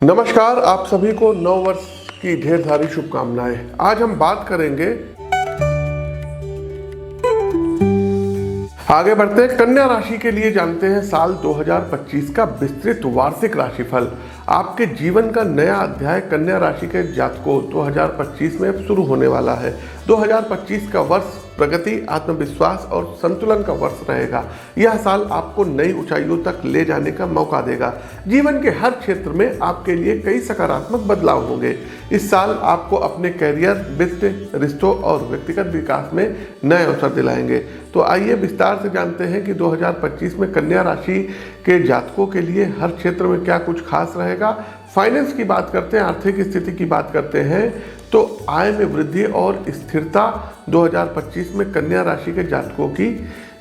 नमस्कार, आप सभी को नव वर्ष की ढेर सारी शुभकामनाएं। आज हम बात करेंगे, आगे बढ़ते हैं। कन्या राशि के लिए जानते हैं साल 2025 का विस्तृत वार्षिक राशिफल। आपके जीवन का नया अध्याय कन्या राशि के जातकों 2025 में अब शुरू होने वाला है। 2025 का वर्ष प्रगति, आत्मविश्वास और संतुलन का वर्ष रहेगा। यह साल आपको नई ऊंचाइयों तक ले जाने का मौका देगा। जीवन के हर क्षेत्र में आपके लिए कई सकारात्मक बदलाव होंगे। इस साल आपको अपने कैरियर, वित्त, रिश्तों और व्यक्तिगत विकास में नए अवसर दिलाएंगे। तो आइए विस्तार से जानते हैं कि 2025 में कन्या राशि के जातकों के लिए हर क्षेत्र में क्या कुछ खास रहेगा। फाइनेंस की बात करते हैं, आर्थिक स्थिति की बात करते हैं तो आय में वृद्धि और स्थिरता 2025 में कन्या राशि के जातकों की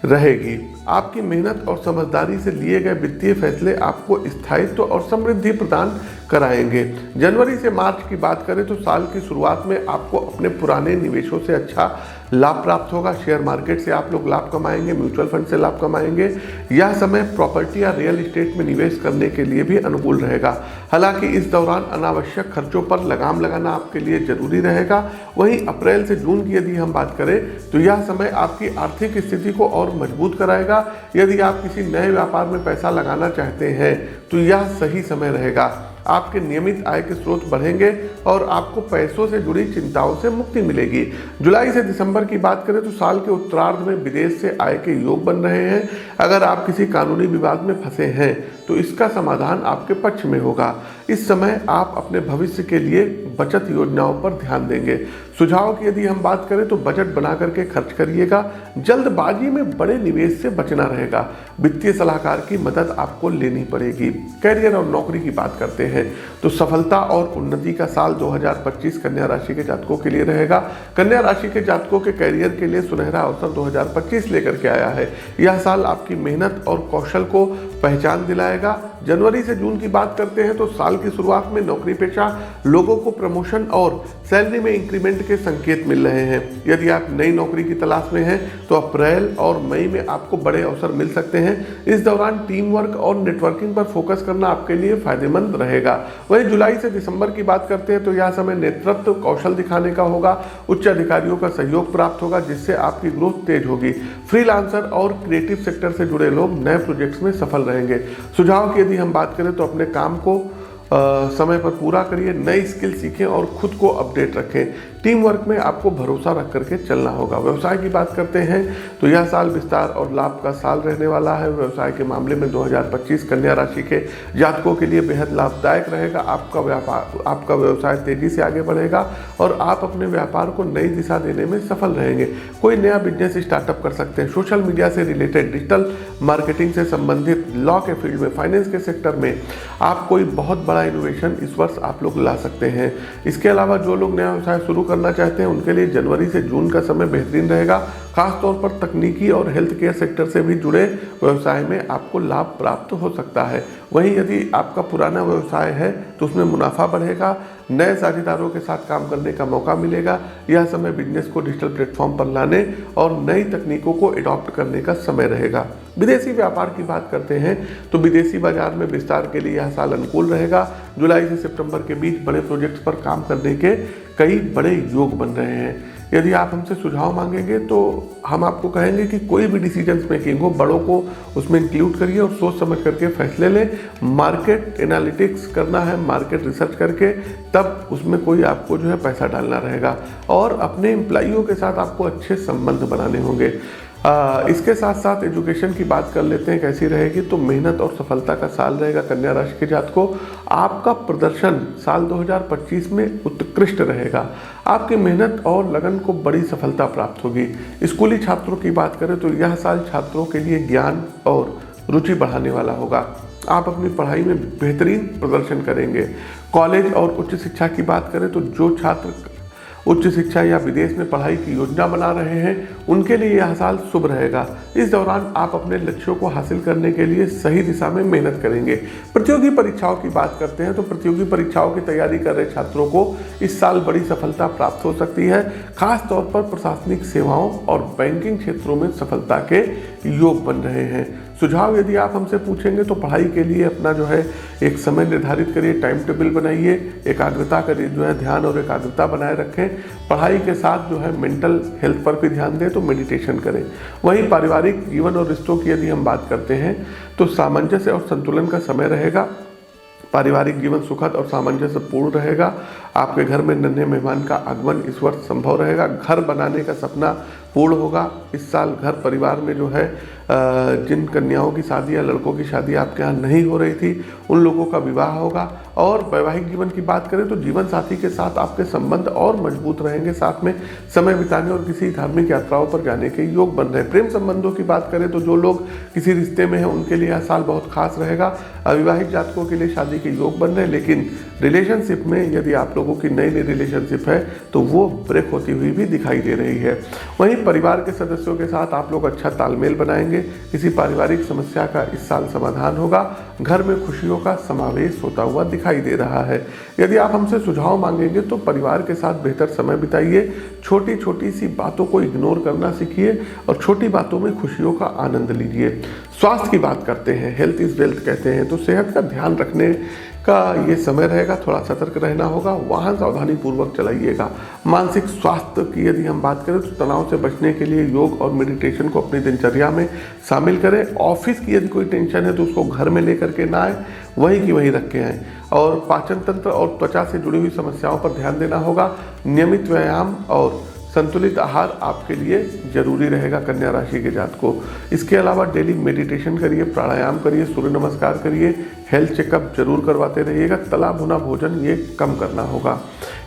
रहेगी। आपकी मेहनत और समझदारी से लिए गए वित्तीय फैसले आपको स्थायित्व और समृद्धि प्रदान कराएंगे। जनवरी से मार्च की बात करें तो साल की शुरुआत में आपको अपने पुराने निवेशों से अच्छा लाभ प्राप्त होगा। शेयर मार्केट से आप लोग लाभ कमाएंगे, म्यूचुअल फंड से लाभ कमाएंगे। यह समय प्रॉपर्टी या रियल एस्टेट में निवेश करने के लिए भी अनुकूल रहेगा। हालांकि इस दौरान अनावश्यक खर्चों पर लगाम लगाना आपके लिए जरूरी रहेगा। वहीं अप्रैल से जून की यदि हम बात करें तो यह समय आपकी आर्थिक स्थिति को और मजबूत कराएगा। यदि आप किसी नए व्यापार में पैसा लगाना चाहते हैं तो यह सही समय रहेगा। आपके नियमित आय के स्रोत बढ़ेंगे और आपको पैसों से जुड़ी चिंताओं से मुक्ति मिलेगी। जुलाई से दिसंबर की बात करें तो साल के उत्तरार्ध में विदेश से आय के योग बन रहे हैं। अगर आप किसी कानूनी विवाद में फंसे हैं तो इसका समाधान आपके पक्ष में होगा। इस समय आप अपने भविष्य के लिए बचत योजनाओं पर ध्यान देंगे। सुझाव की यदि हम बात करें तो बजट बना करके खर्च करिएगा। जल्दबाजी में बड़े निवेश से बचना रहेगा। वित्तीय सलाहकार की मदद आपको लेनी पड़ेगी। कैरियर और नौकरी की बात करते हैं तो सफलता और उन्नति का साल 2025 कन्या राशि के जातकों के लिए रहेगा। कन्या राशि के जातकों के कैरियर के लिए सुनहरा अवसर 2025 लेकर के आया है। यह साल आपकी मेहनत और कौशल को पहचान दिलाएगा। जनवरी से जून की बात करते हैं तो साल की शुरुआत में नौकरी पेशा लोगों को प्रमोशन और सैलरी में इंक्रीमेंट के संकेत मिल रहे हैं। यदि आप नई नौकरी की तलाश में हैं तो अप्रैल और मई में आपको बड़े अवसर मिल सकते हैं। इस दौरान टीम वर्क और नेटवर्किंग पर फोकस करना आपके लिए फायदेमंद रहेगा। वहीं जुलाई से दिसंबर की बात करते हैं तो यह समय नेतृत्व कौशल दिखाने का होगा। उच्च अधिकारियों का सहयोग प्राप्त होगा जिससे आपकी ग्रोथ तेज होगी। फ्रीलांसर और क्रिएटिव सेक्टर से जुड़े लोग नए प्रोजेक्ट्स में सफल रहेंगे। सुझाव की यदि हम बात करें तो अपने काम को समय पर पूरा करिए, नई स्किल सीखें और खुद को अपडेट रखें। टीम वर्क में आपको भरोसा रख करके चलना होगा। व्यवसाय की बात करते हैं तो यह साल विस्तार और लाभ का साल रहने वाला है। व्यवसाय के मामले में 2025 कन्या राशि के जातकों के लिए बेहद लाभदायक रहेगा। आपका व्यवसाय तेजी से आगे बढ़ेगा और आप अपने व्यापार को नई दिशा देने में सफल रहेंगे। कोई नया बिजनेस स्टार्टअप कर सकते हैं। सोशल मीडिया से रिलेटेड, डिजिटल मार्केटिंग से संबंधित, लॉ के फील्ड में, फाइनेंस के सेक्टर में आप कोई बहुत बड़ा इनोवेशन इस वर्ष आप लोग ला सकते हैं। इसके अलावा जो लोग नया व्यवसाय शुरू करना चाहते हैं उनके लिए जनवरी से जून का समय बेहतरीन रहेगा। खासतौर पर तकनीकी और हेल्थ केयर सेक्टर से भी जुड़े व्यवसाय में आपको लाभ प्राप्त हो सकता है। वहीं यदि आपका पुराना व्यवसाय है तो उसमें मुनाफा बढ़ेगा। नए साझेदारों के साथ काम करने का मौका मिलेगा। यह समय बिजनेस को डिजिटल प्लेटफॉर्म पर लाने और नई तकनीकों को एडॉप्ट करने का समय रहेगा। विदेशी व्यापार की बात करते हैं तो विदेशी बाजार में विस्तार के लिए यह साल अनुकूल रहेगा। जुलाई से सितंबर के बीच बड़े प्रोजेक्ट्स पर काम करने के कई बड़े योग बन रहे हैं। यदि आप हमसे सुझाव मांगेंगे तो हम आपको कहेंगे कि कोई भी डिसीजन मेकिंग हो, बड़ों को उसमें इंक्लूड करिए और सोच समझ करके फैसले लें। मार्केट एनालिटिक्स करना है, मार्केट रिसर्च करके तब उसमें कोई आपको जो है पैसा डालना रहेगा। और अपने एम्प्लॉइयों के साथ आपको अच्छे संबंध बनाने होंगे। इसके साथ साथ एजुकेशन की बात कर लेते हैं कैसी रहेगी। तो मेहनत और सफलता का साल रहेगा कन्या राशि के जातकों। आपका प्रदर्शन साल 2025 में उत्कृष्ट रहेगा। आपकी मेहनत और लगन को बड़ी सफलता प्राप्त होगी। स्कूली छात्रों की बात करें तो यह साल छात्रों के लिए ज्ञान और रुचि बढ़ाने वाला होगा। आप अपनी पढ़ाई में बेहतरीन प्रदर्शन करेंगे। कॉलेज और उच्च शिक्षा की बात करें तो जो छात्र उच्च शिक्षा या विदेश में पढ़ाई की योजना बना रहे हैं उनके लिए यह साल शुभ रहेगा। इस दौरान आप अपने लक्ष्यों को हासिल करने के लिए सही दिशा में मेहनत करेंगे। प्रतियोगी परीक्षाओं की बात करते हैं तो प्रतियोगी परीक्षाओं की तैयारी कर रहे छात्रों को इस साल बड़ी सफलता प्राप्त हो सकती है। खास तौर पर प्रशासनिक सेवाओं और बैंकिंग क्षेत्रों में सफलता के योग बन रहे हैं। सुझाव यदि आप हमसे पूछेंगे तो पढ़ाई के लिए अपना जो है एक समय निर्धारित करिए, टाइम टेबल बनाइए, एकाग्रता करिए, जो है ध्यान और एकाग्रता बनाए रखें। पढ़ाई के साथ जो है मेंटल हेल्थ पर भी ध्यान दें, तो मेडिटेशन करें। वहीं पारिवारिक जीवन और रिश्तों की यदि हम बात करते हैं तो सामंजस्य और संतुलन का समय रहेगा। पारिवारिक जीवन सुखद और सामंजस्यपूर्ण रहेगा। आपके घर में नन्हे मेहमान का आगमन इस वर्ष संभव रहेगा। घर बनाने का सपना पूर्ण होगा। इस साल घर परिवार में जो है जिन कन्याओं की शादी या लड़कों की शादी आपके यहाँ नहीं हो रही थी, उन लोगों का विवाह होगा। और वैवाहिक जीवन की बात करें तो जीवन साथी के साथ आपके संबंध और मजबूत रहेंगे। साथ में समय बिताने और किसी धार्मिक यात्राओं पर जाने के योग बन रहे हैं। प्रेम संबंधों की बात करें तो जो लोग किसी रिश्ते में हैं उनके लिए यह साल बहुत खास रहेगा। अविवाहित जातकों के लिए शादी के योग बन रहे हैं, लेकिन रिलेशनशिप में यदि आप लोगों की नई नई रिलेशनशिप है तो वो ब्रेक होती हुई भी दिखाई दे रही है। वहीं परिवार के सदस्यों के साथ आप लोग अच्छा तालमेल बनाएंगे। किसी पारिवारिक समस्या का इस साल समाधान होगा। घर में खुशियों का समावेश होता हुआ दिखाई दे रहा है। यदि आप हमसे सुझाव मांगेंगे तो परिवार के साथ बेहतर समय बिताइए। छोटी छोटी सी बातों को इग्नोर करना सीखिए और छोटी बातों में खुशियों का आनंद लीजिए। स्वास्थ्य की बात करते हैं, हेल्थ इज वेल्थ कहते हैं, तो सेहत का ध्यान रखने का ये समय रहेगा। थोड़ा सतर्क रहना होगा। वाहन सावधानी पूर्वक चलाइएगा। मानसिक स्वास्थ्य की यदि हम बात करें तो तनाव से बचने के लिए योग और मेडिटेशन को अपनी दिनचर्या में शामिल करें। ऑफिस की यदि कोई टेंशन है तो उसको घर में लेकर के ना आए, वहीं की वहीं रख के आएँ। और पाचन तंत्र और त्वचा से जुड़ी हुई समस्याओं पर ध्यान देना होगा। नियमित व्यायाम और संतुलित आहार आपके लिए जरूरी रहेगा कन्या राशि के जातकों। इसके अलावा डेली मेडिटेशन करिए, प्राणायाम करिए, सूर्य नमस्कार करिए, हेल्थ चेकअप जरूर करवाते रहिएगा। तला भुना भोजन ये कम करना होगा।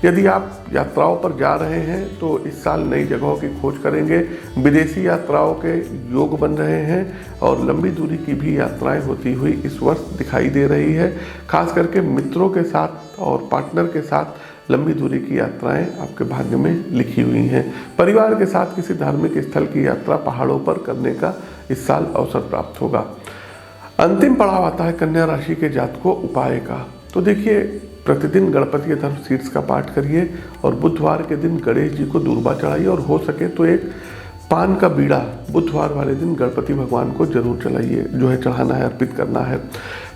यदि आप यात्राओं पर जा रहे हैं तो इस साल नई जगहों की खोज करेंगे। विदेशी यात्राओं के योग बन रहे हैं और लंबी दूरी की भी यात्राएं होती हुई इस वर्ष दिखाई दे रही है। खास करके मित्रों के साथ और पार्टनर के साथ लंबी दूरी की यात्राएं आपके भाग्य में लिखी हुई हैं। परिवार के साथ किसी धार्मिक स्थल की यात्रा पहाड़ों पर करने का इस साल अवसर प्राप्त होगा। अंतिम पड़ाव आता है कन्या राशि के जातकों उपाय का। तो देखिए, प्रतिदिन गणपति धर्म शीर्ष का पाठ करिए और बुधवार के दिन गणेश जी को दूर्वा चढ़ाइए और हो सके तो एक पान का बीड़ा बुधवार वाले दिन गणपति भगवान को जरूर चढ़ाइए, जो है चढ़ाना है, अर्पित करना है।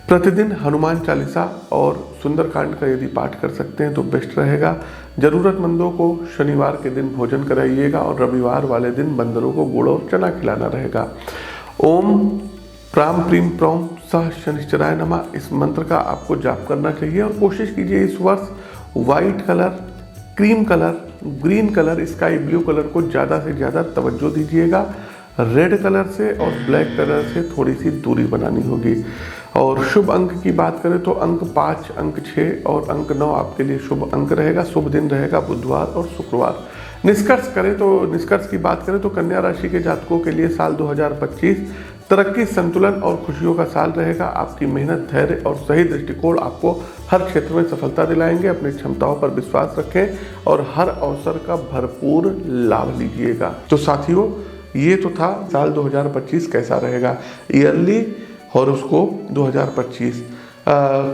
प्रतिदिन हनुमान चालीसा और सुंदरकांड का यदि पाठ कर सकते हैं तो बेस्ट रहेगा। जरूरतमंदों को शनिवार के दिन भोजन कराइएगा और रविवार वाले दिन बंदरों को गुड़ और चना खिलाना रहेगा। ओम प्राम प्रीम प्रौम सह शनिश्चराय नमः, इस मंत्र का आपको जाप करना चाहिए और कोशिश कीजिए इस वर्ष white colour, cream colour, green colour, sky blue colour को ज़्यादा से ज़्यादा तवज्जो दीजिएगा। रेड कलर से और ब्लैक कलर से थोड़ी सी दूरी बनानी होगी। और शुभ अंक की बात करें तो अंक 5, अंक 6 और अंक 9 आपके लिए शुभ अंक रहेगा। शुभ दिन रहेगा बुधवार और शुक्रवार। निष्कर्ष की बात करें तो कन्या राशि के जातकों के लिए साल 2025 तरक्की, संतुलन और खुशियों का साल रहेगा। आपकी मेहनत, धैर्य और सही दृष्टिकोण आपको हर क्षेत्र में सफलता दिलाएंगे। अपनी क्षमताओं पर विश्वास रखें और हर अवसर का भरपूर लाभ लीजिएगा। तो साथियों, ये तो था साल 2025 कैसा रहेगा, ईयरली हॉरोस्कोप 2025।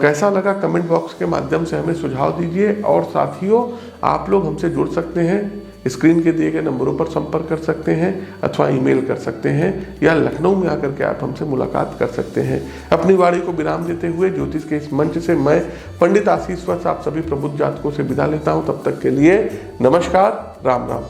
कैसा लगा कमेंट बॉक्स के माध्यम से हमें सुझाव दीजिए। और साथियों, आप लोग हमसे जुड़ सकते हैं, स्क्रीन के दिए गए नंबरों पर संपर्क कर सकते हैं अथवा ईमेल कर सकते हैं या लखनऊ में आकर के आप हमसे मुलाकात कर सकते हैं। अपनी वाणी को विराम देते हुए ज्योतिष के इस मंच से मैं पंडित आशीष वत्स आप सभी प्रबुद्ध जातकों से विदा लेता हूं। तब तक के लिए नमस्कार, राम राम।